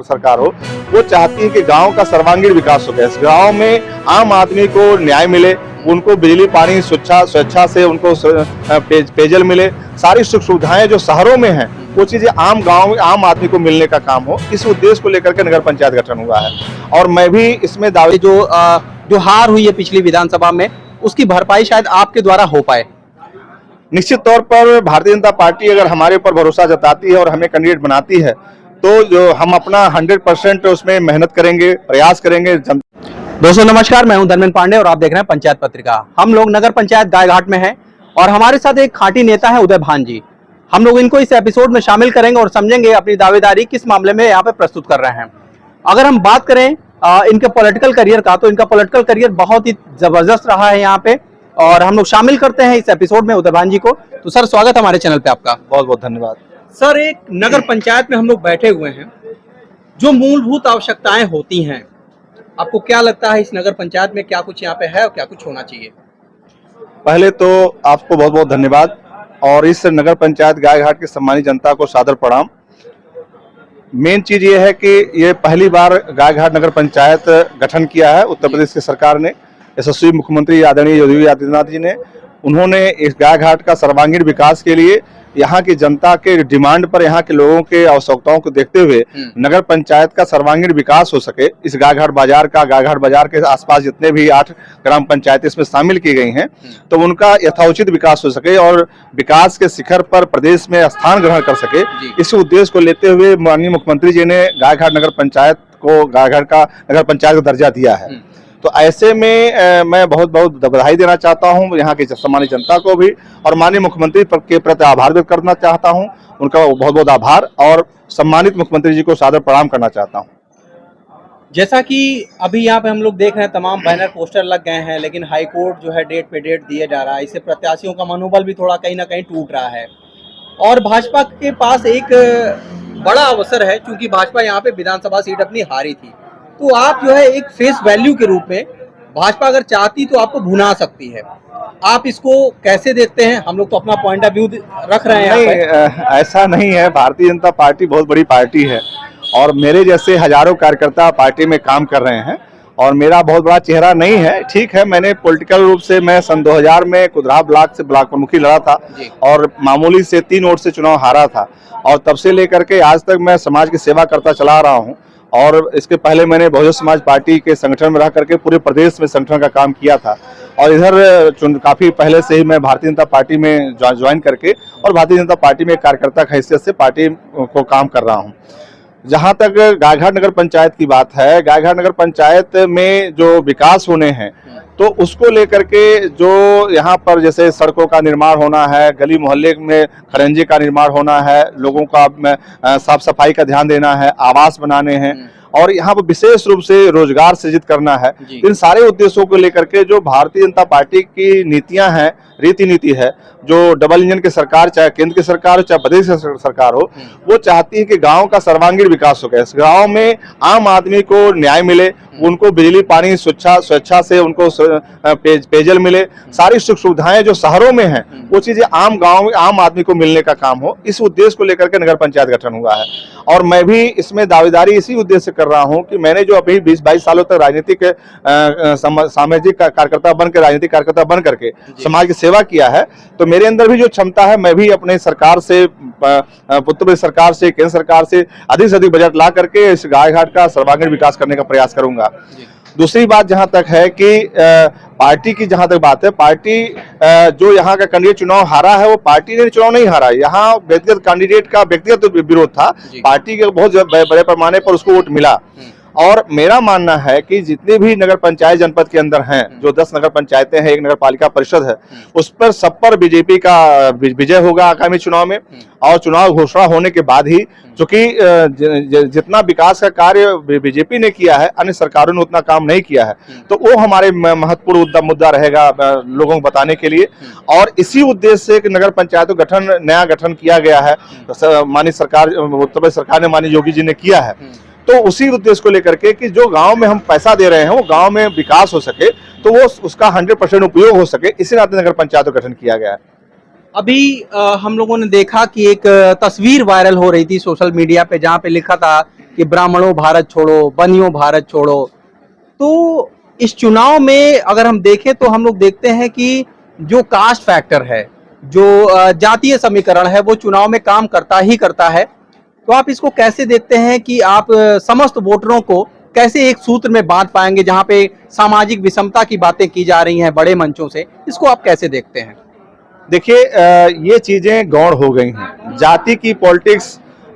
सरकार हो, वो चाहती है कि गांव का सर्वांगीण विकास हो गया। इस गांव में आम आदमी को न्याय मिले, उनको बिजली पानी स्वेच्छा से उनको पेयजल मिले, सारी सुख सुविधाएं जो शहरों में हैं वो चीजें आम आदमी को मिलने का काम हो। इस उद्देश्य को लेकर के नगर पंचायत गठन हुआ है। और मैं भी इसमें दावे जो हार हुई है पिछली विधानसभा में, उसकी भरपाई शायद आपके द्वारा हो पाए। निश्चित तौर पर भारतीय जनता पार्टी अगर हमारे ऊपर भरोसा जताती है और हमें कैंडिडेट बनाती है तो जो हम अपना 100% उसमें मेहनत करेंगे, प्रयास करेंगे। दोस्तों नमस्कार, मैं हूं धर्मेंद्र पांडे और आप देख रहे हैं पंचायत पत्रिका। हम लोग नगर पंचायत गायघाट में हैं और हमारे साथ एक खांटी नेता है उदय भान जी। हम लोग इनको इस एपिसोड में शामिल करेंगे और समझेंगे अपनी दावेदारी किस मामले में यहाँ पे प्रस्तुत कर रहे हैं। अगर हम बात करें इनके पॉलिटिकल करियर का, तो इनका पॉलिटिकल करियर बहुत ही जबरदस्त रहा है यहाँ पे, और हम लोग शामिल करते हैं इस एपिसोड में उदय भान जी को। तो सर, स्वागत हमारे चैनल पे आपका। बहुत बहुत धन्यवाद सर। एक नगर पंचायत में हम लोग बैठे हुए हैं, जो मूलभूत आवश्यकताएं होती हैं, आपको क्या लगता है इस नगर पंचायत में क्या कुछ यहाँ पे है और क्या कुछ होना चाहिए? पहले तो आपको बहुत बहुत धन्यवाद और इस नगर पंचायत गायघाट की सम्मानित जनता को सादर प्रणाम। मेन चीज ये है कि ये पहली बार गायघाट नगर पंचायत गठन किया है उत्तर प्रदेश की सरकार ने। यशस्वी मुख्यमंत्री आदरणीय योगी आदित्यनाथ जी ने, उन्होंने इस गायघाट का सर्वांगीण विकास के लिए यहाँ की जनता के डिमांड पर, यहाँ के लोगों के आवश्यकताओं को देखते हुए नगर पंचायत का सर्वांगीण विकास हो सके, इस गायघाट बाजार के आसपास जितने भी 8 ग्राम पंचायतें इसमें शामिल की गई हैं, तो उनका यथोचित विकास हो सके और विकास के शिखर पर प्रदेश में स्थान ग्रहण कर सके। इस उद्देश्य को लेते हुए माननीय मुख्यमंत्री जी ने गायघाट नगर पंचायत को गायघाट का नगर पंचायत का दर्जा दिया है। तो ऐसे में मैं बहुत बहुत बधाई देना चाहता हूं यहाँ की सम्मानित जनता को भी, और माननीय मुख्यमंत्री के प्रति आभार व्यक्त करना चाहता हूं। उनका बहुत बहुत आभार और सम्मानित मुख्यमंत्री जी को सादर प्रणाम करना चाहता हूं। जैसा कि अभी यहाँ पे हम लोग देख रहे हैं, तमाम बैनर पोस्टर लग गए हैं, लेकिन हाई कोर्ट जो है डेट पे डेट दिए जा रहा है। इससे प्रत्याशियों का मनोबल भी थोड़ा कहीं ना कहीं टूट रहा है और भाजपा के पास एक बड़ा अवसर है, क्योंकि भाजपा यहाँ पे विधानसभा सीट अपनी हारी थी। तो आप जो है एक फेस वैल्यू के रूप में भाजपा अगर चाहती तो आपको भुना सकती है। आप इसको कैसे देखते हैं? हम लोग तो अपना पॉइंट ऑफ व्यू रख रहे हैं। नहीं, ऐसा नहीं है। भारतीय जनता पार्टी बहुत बड़ी पार्टी है और मेरे जैसे हजारों कार्यकर्ता पार्टी में काम कर रहे हैं और मेरा बहुत बड़ा चेहरा नहीं है। ठीक है, मैंने पॉलिटिकल रूप से मैं सन 2000 में कुदरा ब्लॉक से ब्लॉक प्रमुखी लड़ा था और मामूली से 3 वोट से चुनाव हारा था, और तब से लेकर के आज तक मैं समाज की सेवा करता चला रहा हूँ। और इसके पहले मैंने बहुजन समाज पार्टी के संगठन में रह करके पूरे प्रदेश में संगठन का काम किया था, और इधर काफी पहले से ही मैं भारतीय जनता पार्टी में ज्वाइन करके और भारतीय जनता पार्टी में कार्यकर्ता की हैसियत से पार्टी को काम कर रहा हूं। जहां तक गायघाट नगर पंचायत की बात है, गायघाट नगर पंचायत में जो विकास होने हैं तो उसको लेकर के जो यहाँ पर जैसे सड़कों का निर्माण होना है, गली मोहल्ले में खरंजे का निर्माण होना है, लोगों का साफ सफाई का ध्यान देना है, आवास बनाने हैं और यहाँ पर विशेष रूप से रोजगार सृजित करना है। इन सारे उद्देश्यों को लेकर के जो भारतीय जनता पार्टी की नीतियां हैं, रीति नीति है, जो डबल इंजन की सरकार, चाहे केंद्र की सरकार हो चाहे प्रदेश की सरकार हो, वो चाहती है कि गांव का सर्वांगीण विकास हो गया। इस गांव में आम आदमी को न्याय मिले, उनको बिजली पानी स्वेच्छा से उनको पेयजल मिले, सारी सुख सुविधाएं जो शहरों में हैं वो चीजें आम आदमी को मिलने का काम हो। इस उद्देश्य को लेकर के नगर पंचायत गठन हुआ है और मैं भी इसमें दावेदारी इसी उद्देश्य से कर रहा हूं कि मैंने जो अभी 20-22 सालों तक राजनीतिक सामाजिक कार्यकर्ता बन करके समाज की सेवा किया है, तो मेरे अंदर भी जो क्षमता है, मैं भी अपने सरकार से, उत्तर प्रदेश सरकार से, केंद्र सरकार से अधिक से अधिक बजट ला करके इस गायघाट का सर्वांगीण विकास करने का प्रयास करूंगा। दूसरी बात जहां तक है कि पार्टी की जहां तक बात है, पार्टी जो यहाँ का कैंडिडेट चुनाव हारा है वो पार्टी ने चुनाव नहीं हारा, यहाँ व्यक्तिगत कैंडिडेट का व्यक्तिगत विरोध था। पार्टी के बहुत बड़े पैमाने पर उसको वोट मिला। और मेरा मानना है कि जितने भी नगर पंचायत जनपद के अंदर हैं, जो 10 नगर पंचायतें हैं, 1 नगर पालिका परिषद है, उस पर सब पर बीजेपी का विजय होगा आगामी चुनाव में। और चुनाव घोषणा होने के बाद ही, क्योंकि जितना विकास का कार्य बीजेपी ने किया है, अन्य सरकारों ने उतना काम नहीं किया है, तो वो हमारे महत्वपूर्ण मुद्दा रहेगा लोगों को बताने के लिए। और इसी उद्देश्य से नगर पंचायत का नया गठन किया गया है, माननीय सरकार, उत्तर प्रदेश सरकार ने, माननीय योगी जी ने किया है। तो उसी उद्देश्य को लेकर के कि जो गांव में हम पैसा दे रहे हैं वो गांव में विकास हो सके, तो वो उसका 100% उपयोग हो सके, इसी नाते नगर पंचायत का गठन किया गया है। अभी हम लोगों ने देखा कि एक तस्वीर वायरल हो रही थी सोशल मीडिया पे, जहाँ पे लिखा था कि ब्राह्मणों भारत छोड़ो, बनियों भारत छोड़ो। तो इस चुनाव में अगर हम देखें तो हम लोग देखते हैं कि जो कास्ट फैक्टर है, जो जातीय समीकरण है, वो चुनाव में काम करता ही करता है। तो आप इसको कैसे देखते हैं कि आप समस्त वोटरों को कैसे एक सूत्र में बांध पाएंगे, जहां पे सामाजिक विषमता की बातें की जा रही हैं बड़े मंचों से, इसको आप कैसे देखते हैं? देखिए, ये चीजें गौण हो गई हैं। जाति की पॉलिटिक्स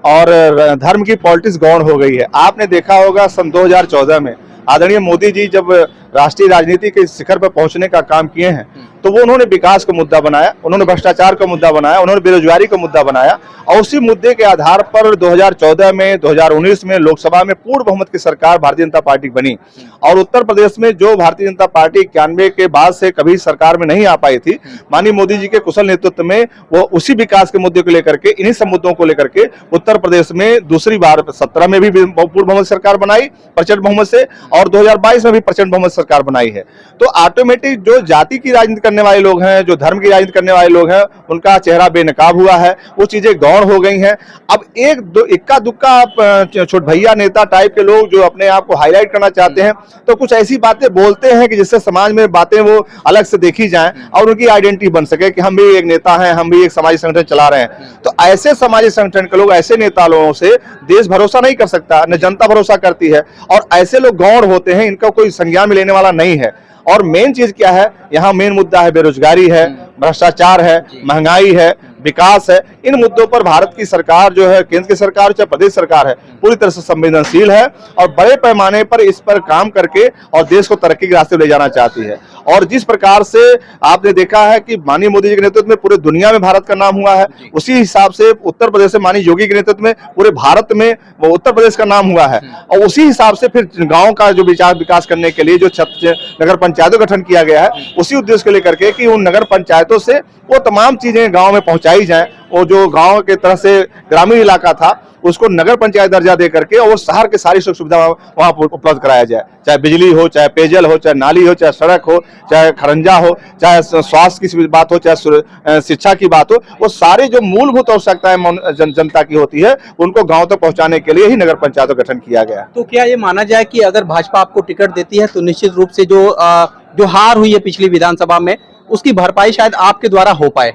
और धर्म की पॉलिटिक्स गौण हो गई है। आपने देखा होगा सन 2014 में आदरणीय मोदी जी जब राष्ट्रीय राजनीति के शिखर पर पहुंचने का काम किए हैं, तो वो उन्होंने विकास का मुद्दा बनाया, उन्होंने भ्रष्टाचार का मुद्दा बनाया, उन्होंने बेरोजगारी का मुद्दा बनाया, और उसी मुद्दे के आधार पर 2014 में 2019 में लोकसभा में पूर्ण बहुमत की सरकार भारतीय जनता पार्टी बनी। और उत्तर प्रदेश में जो भारतीय जनता पार्टी 91 के बाद से कभी सरकार में नहीं आ पाई थी, माननीय मोदी जी के कुशल नेतृत्व में वो उसी विकास के मुद्दे को लेकर के, इन्हीं सब मुद्दों को लेकर के उत्तर प्रदेश में दूसरी बार 17 में भी पूर्ण बहुमत सरकार बनाई प्रचंड बहुमत से, और 2022 में भी प्रचंड बहुमत सरकार बनाई है। तो ऑटोमेटिक जो जाति की राजनीति करने वाले लोग हैं, जो धर्म की राजनीति करने वाले लोग हैं, उनका चेहरा बेनकाब हुआ है, वो चीजें गौण हो गई हैं। अब एक दो इक्का दुक्का छोट भैया नेता टाइप के लोग जो अपने आप को हाईलाइट करना चाहते हैं, तो कुछ ऐसी बातें बोलते हैं कि जिससे समाज में बातें वो अलग से देखी जाएं और उनकी आइडेंटिटी बन सके कि हम भी एक नेता हैं, हम भी एक सामाजिक संगठन चला रहे हैं। तो ऐसे सामाजिक संगठन के लोग, ऐसे नेता लोगों से देश भरोसा नहीं कर सकता, न जनता भरोसा करती है, और ऐसे लोग गौण होते हैं, इनका कोई संज्ञान में लेने वाला नहीं है। और मेन चीज क्या है, यहाँ मेन मुद्दा है बेरोजगारी है, भ्रष्टाचार है, महंगाई है, विकास है। इन मुद्दों पर भारत की सरकार जो है, केंद्र की सरकार चाहे प्रदेश सरकार है, पूरी तरह से संवेदनशील है और बड़े पैमाने पर इस पर काम करके और देश को तरक्की के रास्ते ले जाना चाहती है। और जिस प्रकार से आपने देखा है कि माननीय मोदी जी के नेतृत्व में पूरे दुनिया में भारत का नाम हुआ है, उसी हिसाब से उत्तर प्रदेश से माननीय योगी के नेतृत्व में पूरे भारत में वो उत्तर प्रदेश का नाम हुआ है। और उसी हिसाब से फिर गाँव का जो विकास करने के लिए जो नगर पंचायतों का गठन किया गया है, उसी उद्देश्य को लेकर के कि उन नगर पंचायतों से वो तमाम चीजें गांव में पहुंचाई जाएं, और जो गांव के तरह से ग्रामीण इलाका था उसको नगर पंचायत दर्जा दे करके और शहर के सारी सुख सुविधा वहां उपलब्ध कराया जाए, चाहे बिजली हो, चाहे पेयजल हो, चाहे नाली हो, चाहे सड़क हो, चाहे खरंजा हो, चाहे स्वास्थ्य की बात हो, चाहे शिक्षा की बात हो। वो सारी जो मूलभूत आवश्यकताएं जनता की होती है, उनको गांव तक पहुंचाने के लिए ही नगर पंचायत का गठन किया गया। तो क्या ये माना जाए कि अगर भाजपा आपको टिकट देती है तो निश्चित रूप से जो हार हुई है पिछली विधानसभा में, उसकी भरपाई शायद आपके द्वारा हो पाए?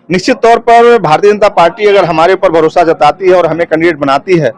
निश्चित तौर पर भारतीय जनता पार्टी अगर हमारे ऊपर भरोसा जताती है और हमें कैंडिडेट बनाती है,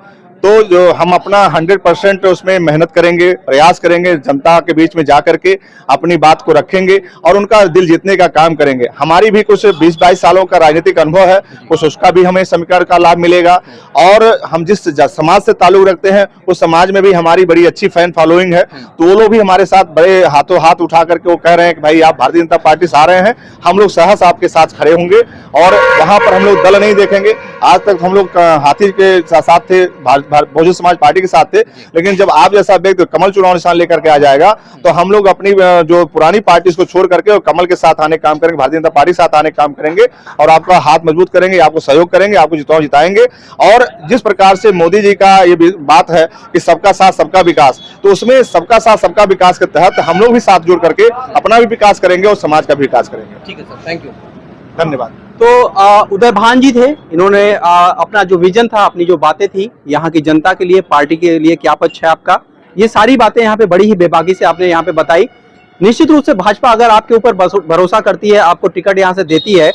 तो जो हम अपना 100% उसमें मेहनत करेंगे, प्रयास करेंगे, जनता के बीच में जाकर के अपनी बात को रखेंगे और उनका दिल जीतने का काम करेंगे। हमारी भी कुछ 20-22 सालों का राजनीतिक अनुभव है, कुछ उसका भी हमें समीकरण का लाभ मिलेगा। और हम जिस समाज से ताल्लुक रखते हैं, उस समाज में भी हमारी बड़ी अच्छी फैन फॉलोइंग है, तो वो लोग भी हमारे साथ बड़े हाथों हाथ उठा करके वो कह रहे हैं कि भाई आप भारतीय जनता पार्टी से आ रहे हैं, हम लोग सहस आपके साथ खड़े होंगे। और वहां पर हम लोग दल नहीं देखेंगे। आज तक हम लोग हाथी के साथ थे, बहुजन समाज पार्टी के साथ थे, लेकिन जब आप जैसा व्यक्ति कमल चुनाव निशान लेकर के आ जाएगा, तो हम लोग अपनी जो पुरानी पार्टी उसको छोड़ करके और कमल के साथ आने काम करेंगे, भारतीय जनता पार्टी के साथ आने काम करेंगे और आपका हाथ मजबूत करेंगे, आपको सहयोग करेंगे, आपको जिताएंगे। और जिस प्रकार से मोदी जी का ये बात है कि सबका साथ सबका विकास, तो उसमें सबका साथ सबका विकास के तहत हम लोग भी साथ जुड़ करके अपना भी विकास करेंगे और समाज का भी विकास करेंगे। ठीक है सर, थैंक यू, धन्यवाद। तो उदय भान जी थे, इन्होंने अपना जो विजन था, अपनी जो बातें थी यहाँ की जनता के लिए, पार्टी के लिए क्या पक्ष है आपका, ये सारी बातें यहाँ पे बड़ी ही बेबाकी से आपने यहाँ पे बताई। निश्चित रूप से भाजपा अगर आपके ऊपर भरोसा करती है, आपको टिकट यहाँ से देती है,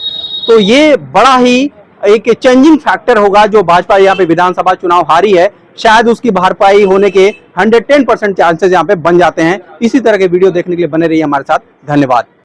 तो ये बड़ा ही एक चेंजिंग फैक्टर होगा। जो भाजपा यहाँ पे विधानसभा चुनाव हारी है, शायद उसकी भरपाई होने के 110% चांसेस यहाँ पे बन जाते हैं। इसी तरह के वीडियो देखने के लिए बने रहिए हमारे साथ। धन्यवाद।